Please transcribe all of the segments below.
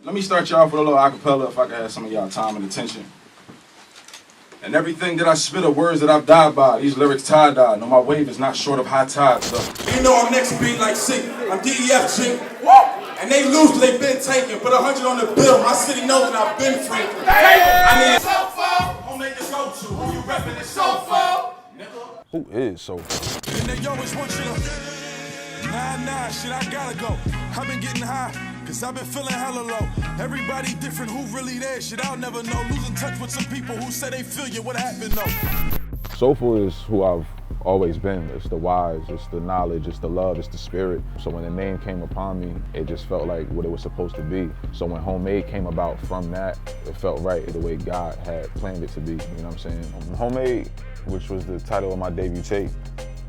Let me start you off with a little acapella if I can have some of y'all time and attention. And everything that I spit are words that I've died by. These lyrics tie-dye. No, my wave is not short of high tides, though. You know I'm next beat like C. I'm DEFG. Woo! And they lose, they been taken. Put 100 on the bill. My city knows that I've been Franklin. I mean, Soulfull. Homemade the go-to. Who you reppin' is Soulfull. Who is Soulfull? And they always want you to, nah, shit, I gotta go. I've been getting high, cause I've been feeling hella low. Everybody different, who really there? Shit, I'll never know. Losing touch with some people who say they feel you. What happened though? Soulfull is who I've always been. It's the wise, it's the knowledge, it's the love, it's the spirit. So when the name came upon me, it just felt like what it was supposed to be. So when Homemade came about from that, it felt right the way God had planned it to be, you know what I'm saying? Homemade, which was the title of my debut tape,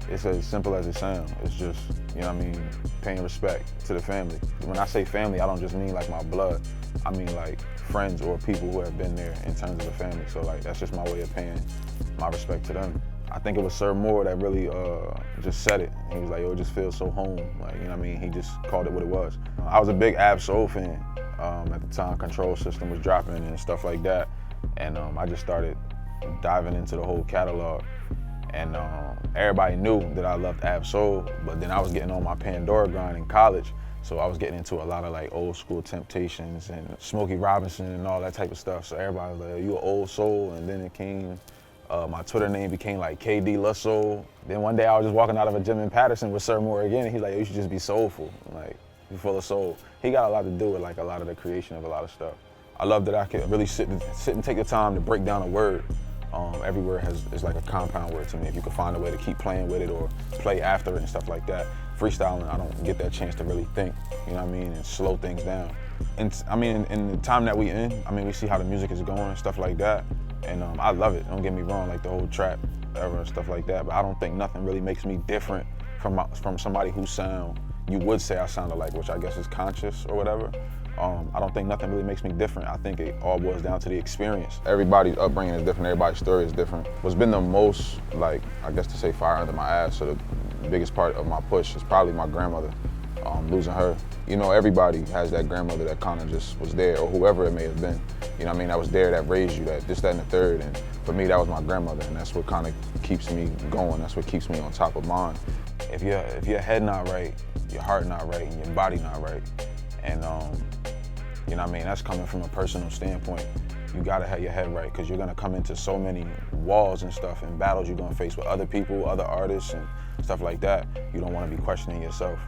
it's as simple as it sounds. It's just, you know what I mean, paying respect to the family. When I say family, I don't just mean like my blood. I mean like friends or people who have been there in terms of the family. So like, that's just my way of paying my respect to them. I think it was Sir Moore that really just said it. He was like, yo, it just feels so home. Like, you know what I mean? He just called it what it was. I was a big Ab Soul fan. At the time, Control System was dropping and stuff like that. And I just started diving into the whole catalog. And everybody knew that I loved Ab Soul, but then I was getting on my Pandora grind in college. So I was getting into a lot of like old school Temptations and Smokey Robinson and all that type of stuff. So everybody was like, you an old soul? And then it came, my Twitter name became like KD La Soul. Then one day I was just walking out of a gym in Patterson with Sir Moore again, and he's like, yo, you should just be soulful. Like, you're full of soul. He got a lot to do with like a lot of the creation of a lot of stuff. I love that I could really sit and take the time to break down a word. Every word is like a compound word to me. If you can find a way to keep playing with it or play after it and stuff like that. Freestyling, I don't get that chance to really think, you know what I mean, and slow things down. And I mean, in the time that we in, I mean, we see how the music is going and stuff like that. And I love it, don't get me wrong, like the whole trap era and stuff like that, but I don't think nothing really makes me different from somebody who sound, you would say I sounded like, which I guess is conscious or whatever. I don't think nothing really makes me different. I think it all boils down to the experience. Everybody's upbringing is different, everybody's story is different. What's been the most, like, I guess to say fire under my ass, so the biggest part of my push is probably my grandmother, losing her. You know, everybody has that grandmother that kind of just was there, or whoever it may have been. You know what I mean, that was there, that raised you, that this, that, and the third. And for me, that was my grandmother, and that's what kind of keeps me going. That's what keeps me on top of mine. If your head not right, your heart not right, and your body not right, and you know what I mean, that's coming from a personal standpoint. You gotta have your head right, because you're gonna come into so many walls and stuff and battles you're gonna face with other people, other artists and stuff like that. You don't wanna be questioning yourself.